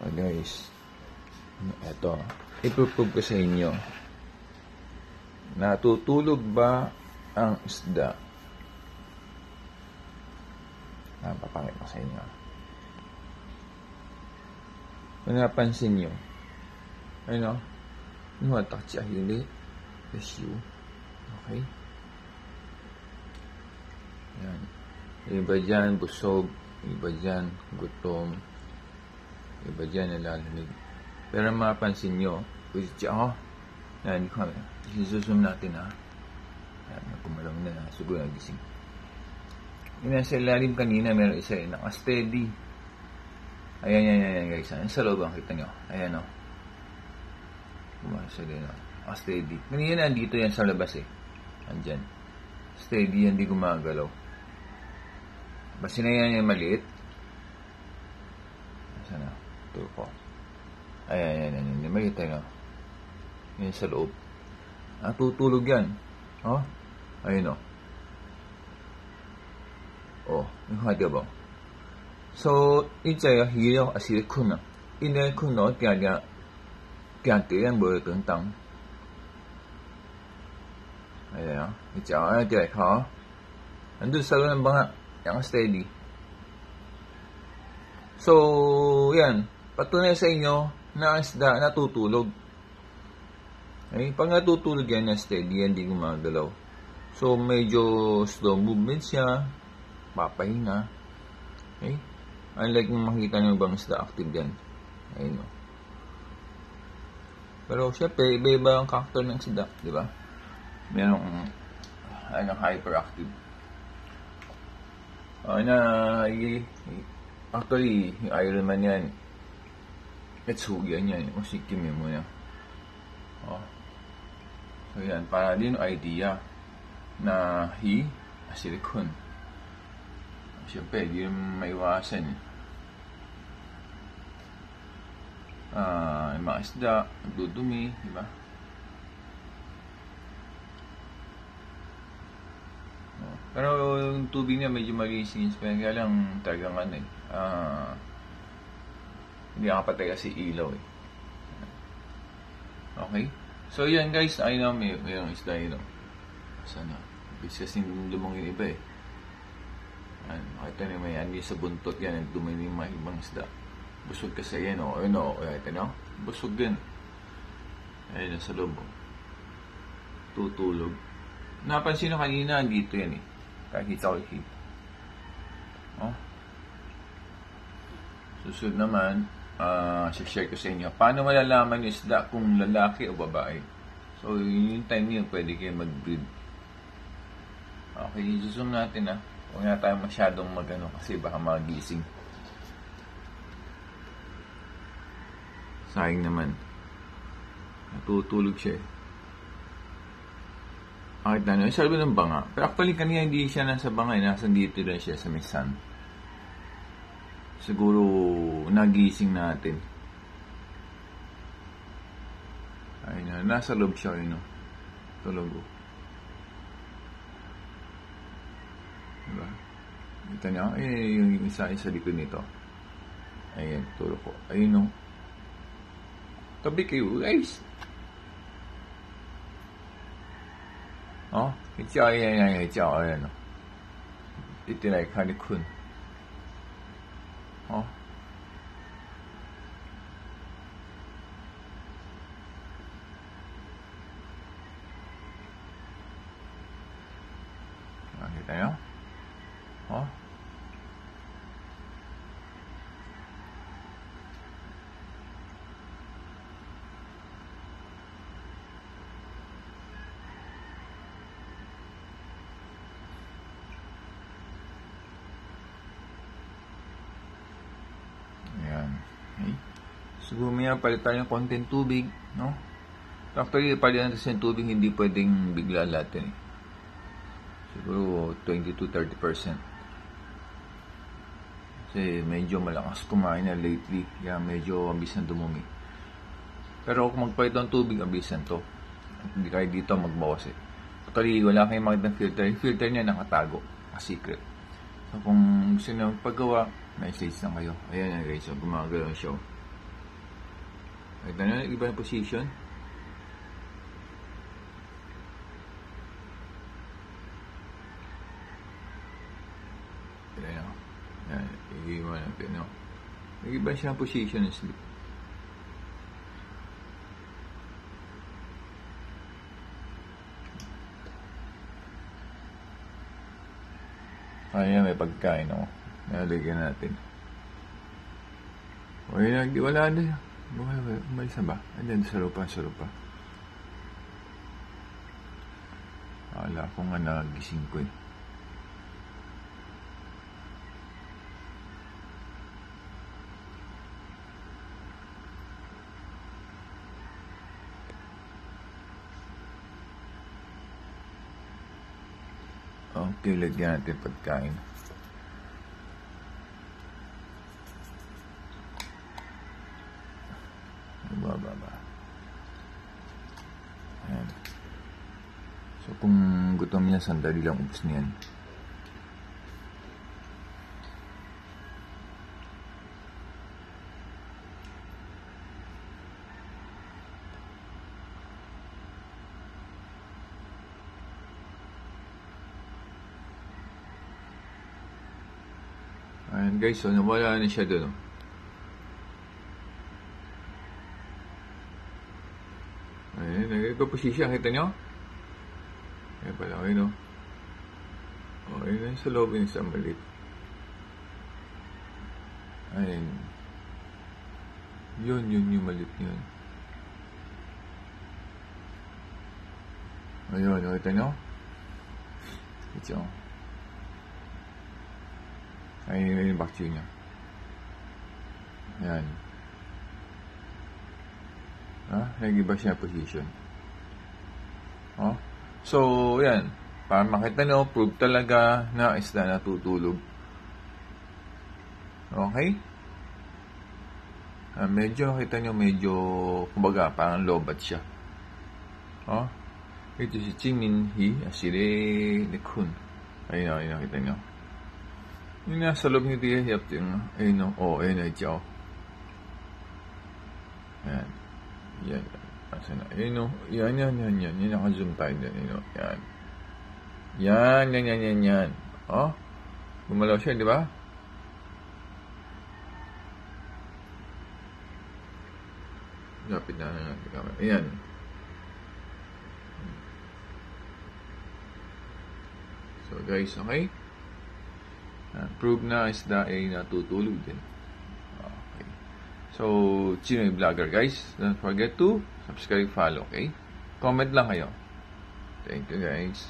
Guys, eto, ipuprove ko sa inyo. Natutulog ba ang isda? Papakita ko sa inyo. Kung napansin nyo, ano? Nuwatak siya hili. That's you. Okay? Yan. Iba dyan, busog. Iba dyan, gutom. Iba dyan, nalalamig. Pero mapansin nyo, yan, isusum natin ha. Yan, nagkumalong na, siguro nagising. Yung nasa ilalim kanina, meron isa yun, naka-steady. Ayan guys, ayan sa loob, ang kita nyo. Ayan o. Kumasa din o. Naka-steady. Kanina nandito yan sa labas eh. Andyan. Steady yan, di gumagalaw. Basta na yan yung maliit. Sana, ito ko. Ayan, yung maliit tayo. Yan sa loob. Tutulog yan. Oh, ayun o. yung hati ba? So, 이자야 히요 아시리 쿠나. 이네 쿠노 띠아냐 띠안띠야 뭐 등당. Ayan, 이자 띠아 카. Andun sa loob ng banga, yung steady. So, yan. Patunay sa inyo na ang isda natutulog. Okay? Pag natutulog yan, na steady yan, hindi gumagalaw. So, medyo slow movement siya. Papahinga. Okay? Unlike yung makita nyo bang isda active yan. Ayun o. Pero, syempre, iba-iba ang karakter ng isda. Diba? Merong hyperactive. Actually, yung Iron Man yan, Etsugi yan, si Kim yun muna. So yan, para din yung idea na silicon. Siyempre, di yung maiwasan. Yung mga isda, nagdudumi, diba? Pero yung tubig niya medyo malinis, kaya lang talagang hindi nakapatay kasi ilaw eh. Okay? So yan guys, ay na mayroong isda yun. Sana? Bis kasi lumang yung iba eh. Makita nyo may yan sa buntot yan, dumami yung mga ibang isda. Busog kasi yan o. Ito no? Busog yan. Ayun sa loob. Tutulog. Napansin na kanina, dito yan eh. Kakita ko hit. Susunod naman, share ko sa inyo. Paano malalaman yung isda kung lalaki o babae? So, yung time niyo, pwede kayo mag-breed. Okay, i-zoom natin ha. Huwag na tayo masyadong kasi baka magising. Sayang naman. Natutulog siya eh. Kahit na, sa loob ng banga. Pero actually, kanina hindi siya nasa banga. Nasa dito lang siya sa may sun. Siguro, nagising natin. Ayun na, nasa loob siya, tulog. Diba? Kita niyo? Yung isa sa likod nito. Ayan, tulog ko. Ayun o. Tabi kayo, guys. Ayan. Itinay ka ni Kun. Nakita nyo? Okay. Siguro may palitan yung konting tubig, no? Actually, palitan kasi yung tubig, hindi pwedeng bigla lahat eh. Siguro 20-30%. Kasi medyo malakas kumain na lately, kaya medyo ambis na dumumi. Pero kung magpalit ng tubig, ambisan to. Hindi kayo dito magbawas eh. Actually, wala kayong makita ng filter. Yung filter niya nakatago, secret. So kung gusto nyo magpagawa, message lang kayo. Ayan guys, so gumagalaw siya. Kita nyo, iba yung position. Kita nyo. Yan, iiwan natin, no? Nag-iba siya ang position ng sleep. Ayan, may pagkain, no? Nalagyan natin. O yun, wala na. Umalis na ba? Andyan, sa lupa. Wala ko nga nagising ko eh. Okay, lagyan natin pagkain. Baba. Ayan. So, kung gutom niya, sandali lang ubos niyan. Ayan guys, so nawala na siya doon. Ayan, nagka-position, kita nyo? Ayan pala, okay no? O, ayun sa loob yung isang malit. Ayan. Yun yung malit yun. Ayun, kita nyo? Ito. Ayun yung vacuum niya. Ayan. Nag-iba siya position. So, yan. Para makita nyo, prove talaga na isda natutulog. Okay? Medyo, kita nyo, medyo, kumbaga, parang lobat siya. Ito si Jiminhee, asire Nikun. Ayun, kita nyo. Yung nasa loob nito yung hiyap yung, ayun na ito. Ayan. Yan. Asa na? Ayun. Yan. Yan naka-zoom tayo din. Yan. Yan. Gumalaw siya, di ba? Lapit na natin kamera. Ayan. So guys, okay? Prove na isda ay natutulog din. Okay. So, Chinoy Vlogger guys, don't forget to subscribe, follow, okay? Comment lang kayo. Thank you guys.